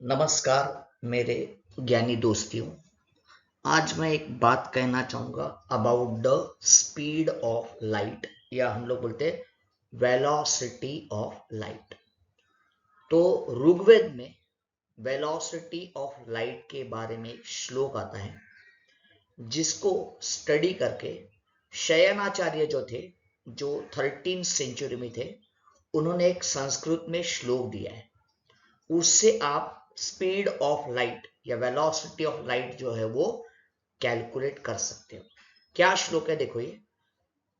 नमस्कार मेरे ज्ञानी दोस्तियों। आज मैं एक बात कहना चाहूंगा about the speed of light, या हम लोग बोलते हैं वेलोसिटी ऑफ लाइट। तो ऋग्वेद में वेलोसिटी ऑफ लाइट के बारे में एक श्लोक आता है, जिसको स्टडी करके शयनाचार्य जो थे, जो 13th सेंचुरी में थे, उन्होंने एक संस्कृत में श्लोक दिया है। उससे आप स्पीड ऑफ लाइट या वेलोसिटी ऑफ लाइट जो है वो कैलकुलेट कर सकते हो। क्या श्लोक है, देखो ये।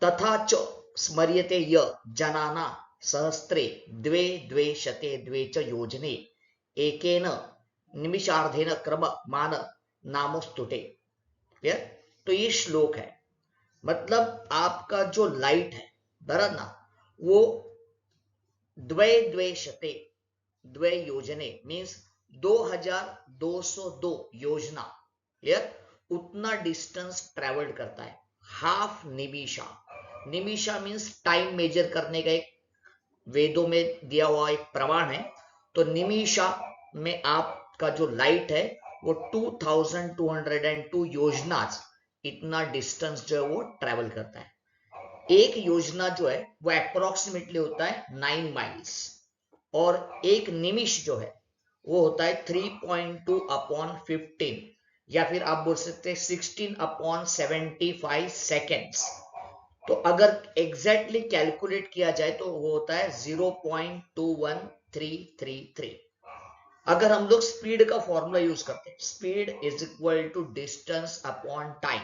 तथा च स्मर्यते य जनाना सहस्त्रे द्वे द्वे शते द्वे च योजने एकेन निमिषार्धेन क्रम मान नामोस्तुते। तो ये श्लोक है, मतलब आपका जो लाइट है बराबर ना, वो द्वे द्वे शते द्वे योजने मीन्स 2202 योजना, क्लियर, उतना डिस्टेंस ट्रेवल्ड करता है। हाफ निमिषा, निमिषा मीन्स टाइम मेजर करने का एक वेदों में दिया हुआ एक प्रमाण है। तो निमिषा में आपका जो लाइट है वो 2202 योजना, इतना डिस्टेंस जो है वो ट्रेवल करता है। एक योजना जो है वो अप्रोक्सीमेटली होता है 9 माइल्स, और एक निमिष जो है वो होता है 3.2 अपॉन 15, या फिर आप बोल सकते हैं 16 अपॉन 75 सेकेंड्स। तो अगर एग्जैक्टली कैलकुलेट किया जाए तो वो होता है 0.21333। अगर हम लोग स्पीड का फॉर्मूला यूज करते हैं, speed is equal to distance upon time,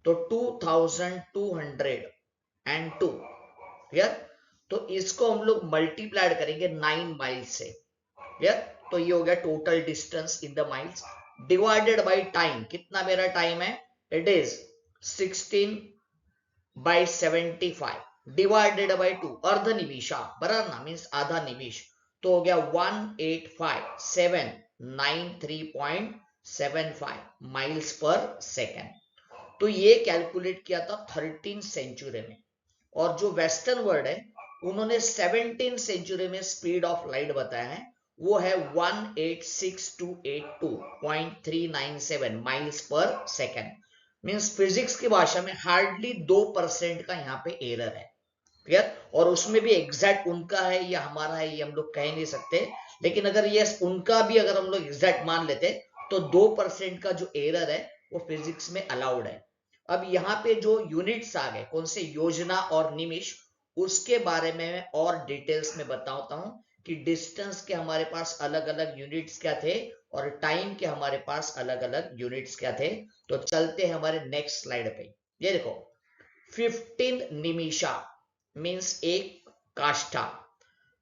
तो 2202, क्लियर। तो इसको हम लोग मल्टीप्लाइड करेंगे 9 माइल से, क्लियर। तो ये हो गया total distance in the miles divided by time. कितना मेरा टाइम है, इट इज 16/75 डिवाइडेड बाय 2, अर्ध निमिषा बराबर ना, मीन्स आधा निमिष। तो हो गया 185,793.75 माइल्स पर सेकेंड। तो ये कैलकुलेट किया था 13th सेंचुरी में। और जो वेस्टर्न वर्ल्ड है, उन्होंने 17th सेंचुरी में स्पीड ऑफ लाइट बताया है, वो है 186,282.397 miles per second. Means physics की भाषा में हार्डली 2% का यहाँ पे एरर है, क्लियर। और उसमें भी एग्जैक्ट उनका है या हमारा है ये हम लोग कह नहीं सकते, लेकिन अगर ये उनका भी अगर हम लोग एग्जैक्ट मान लेते तो 2% का जो एरर है वो फिजिक्स में अलाउड है। अब यहाँ पे जो यूनिट्स आ गए, कौन से, योजना और निमिष, उसके बारे में और डिटेल्स में बताता हूं कि डिस्टेंस के हमारे पास अलग अलग यूनिट्स क्या थे और टाइम के हमारे पास अलग अलग यूनिट्स क्या थे। तो चलते हैं हमारे नेक्स्ट स्लाइड पे। ये देखो, 15 निमिषा मीन्स एक काष्ठा,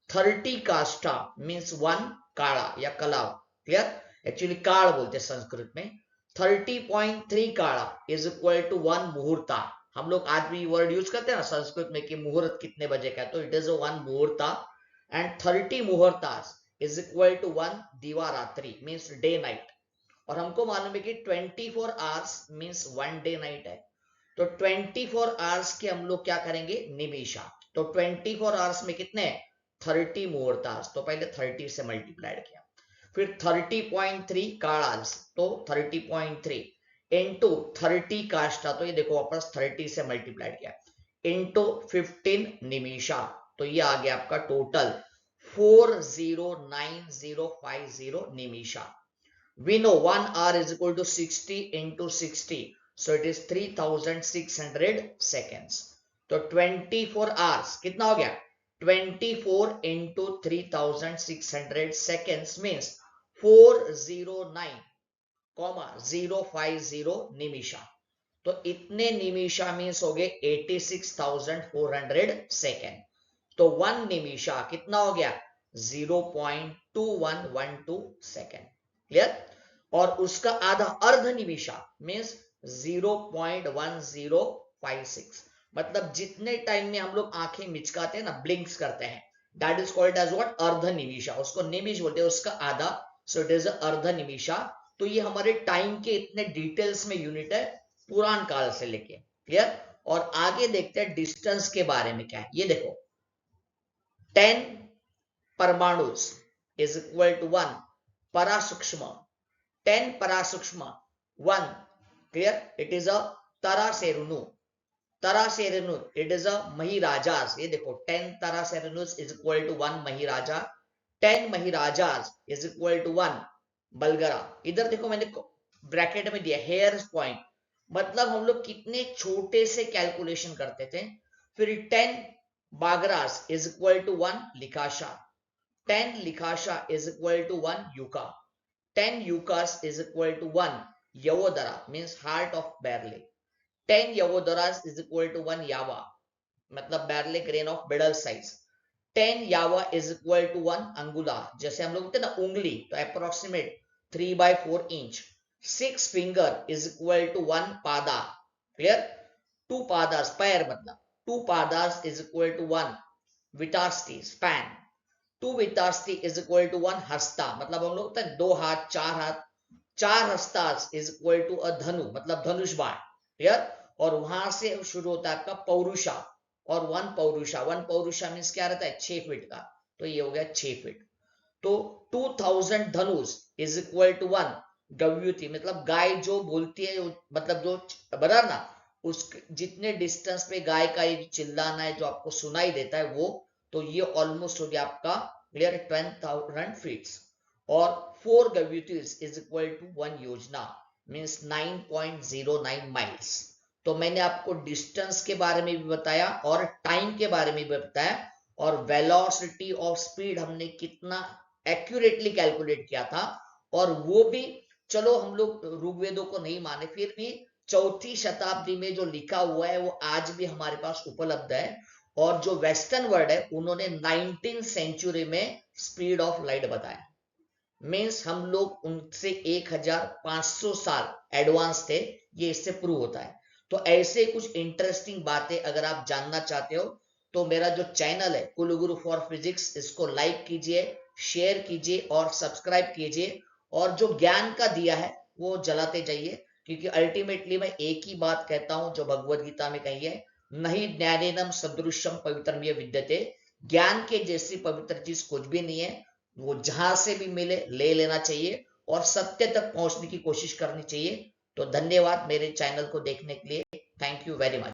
30 काष्ठा मीन्स 1 काड़ा या कलाव, क्लियर। एक्चुअली काड़ बोलते हैं संस्कृत में। 30.3 काड़ा इज इक्वल टू 1 मुहूर्ता। हम लोग आज भी वर्ड यूज करते हैं ना संस्कृत में कि मुहूर्त कितने बजे का है, तो इट इज 1 मुहूर्ता। एंड 30 मुहूर्तास इज इक्वल टू 1 दिवारात्रि मीन्स डे नाइट। और हमको मालूम है कि 24 आवर्स मीन्स 1 डे नाइट है। तो 24 आवर्स के हम लोग क्या करेंगे, निमिषा। तो 24 आवर्स में कितने, 30 मुहूर्त आवर्स। तो पहले 30 से मल्टीप्लाइड किया, फिर 30.3 काड़ाल्स, तो 30.3 इंटू 30 काष्ठा, तो ये देखो वापस 30 से मल्टीप्लाइड किया, इंटू 15 निमिषा। तो ये आ गया आपका total 409050 Nimisha. We know 1 hour is equal to 60 into 60, so it is 3600 seconds. तो 24 hours कितना हो गया, 24 into 3600 seconds means 409,050 निमिषा। तो इतने निमिषा मीन्स हो गए 86,400 सेकेंड। तो 1 निमिषा कितना हो गया, 0.2112 सेकेंड, क्लियर। और उसका आधा अर्ध निमिषा मीन्स 0.1056, मतलब जितने टाइम में हम लोग आंखें मिचकाते हैं ना, ब्लिंक्स करते हैं, that is called as what, अर्ध निमिषा। उसको निमिष बोलते हैं, उसका आधा, सो इट इज अर्ध निमिषा। तो ये हमारे टाइम के इतने डिटेल्स में यूनिट है, पुरान काल से लेके, क्लियर। और आगे देखते हैं डिस्टेंस के बारे में क्या है। ये देखो, 10 परमाणु इज इक्वल टू 1 paraसूक्ष्म, 10 paraसूक्ष्म 1, clear, it is a Taraserunu, Taraserunu, it is a Mahirajas, ये देखो 10 Taraserenus is equal to 1 Mahiraja, 10 Mahirajas is equal to 1 बलगरा। इधर देखो मैंने ब्रैकेट में दिया हेयर पॉइंट, मतलब हम लोग कितने छोटे से कैलकुलेशन करते थे। फिर 10 बागरास इज इक्वल टू 1 लिखाशा, 10 लिखाशा इज इक्वल टू 1 यूका, 10 यूकास इज इक्वल टू 1 यवोदरा मीन्स हार्ट ऑफ बैरले, 10 यवोदरास इज इक्वल टू 1 यावा, मतलब barley grain of middle size, 10 यावा इज इक्वल टू 1 अंगुला, जैसे हम लोग बोलते हैं ना उंगली, तो approximate 3/4 inch, 6 finger is equal to 1 पादा, क्लियर, 2 पादास पैर, मतलब 2 पादास इज इक्वल टू 1 विटास्टी स्पैन, 2 विटास्टी इज इक्वल टू 1 हस्ता, मतलब हम लोग 2 हाथ 4 हाथ, 4 हस्तास इज इक्वल टू अ धनु, मतलब धनुष बाण, क्लियर। और वहां से शुरू होता है आपका पौरुषा, और 1 पौरुषा, 1 पौरुषा मीन्स क्या रहता है 6 फीट का, तो ये हो गया 6 फीट। तो 2000 धनुष इज इक्वल टू 1 गव्युति, मतलब गाय जो बोलती है, मतलब जो बना ना, उस जितने डिस्टेंस पे गाय का ये चिल्लाना है जो आपको सुनाई देता है वो, तो ये ऑलमोस्ट हो गया आपका क्लियर 10,000 फीट। और 4 गव्युतिस इज इक्वल टू 1 योजना मीन्स 9.09 माइल्स। तो मैंने आपको डिस्टेंस के बारे में भी बताया और टाइम के बारे में भी बताया, और वेलोसिटी ऑफ स्पीड हमने कितना एक्यूरेटली कैलकुलेट किया था, और वो भी चलो हम लोग ऋग्वेदों को नहीं माने, फिर भी 4वीं शताब्दी में जो लिखा हुआ है वो आज भी हमारे पास उपलब्ध है। और जो वेस्टर्न वर्ल्ड है उन्होंने 19th सेंचुरी में स्पीड ऑफ लाइट बताया, मीन्स हम लोग उनसे 1500 साल एडवांस थे, ये इससे प्रूव होता है। तो ऐसे कुछ इंटरेस्टिंग बातें अगर आप जानना चाहते हो तो मेरा जो चैनल है कुलगुरु फॉर फिजिक्स, इसको लाइक कीजिए, शेयर कीजिए और सब्सक्राइब कीजिए, और जो ज्ञान का दिया है वो जलाते जाइए, क्योंकि अल्टीमेटली मैं एक ही बात कहता हूं जो भगवद गीता में कही है, नहीं ज्ञानेनम सदृशम पवित्रम ये विद्यते, ज्ञान के जैसी पवित्र चीज कुछ भी नहीं है, वो जहां से भी मिले ले लेना चाहिए और सत्य तक पहुंचने की कोशिश करनी चाहिए। तो धन्यवाद मेरे चैनल को देखने के लिए, थैंक यू वेरी मच।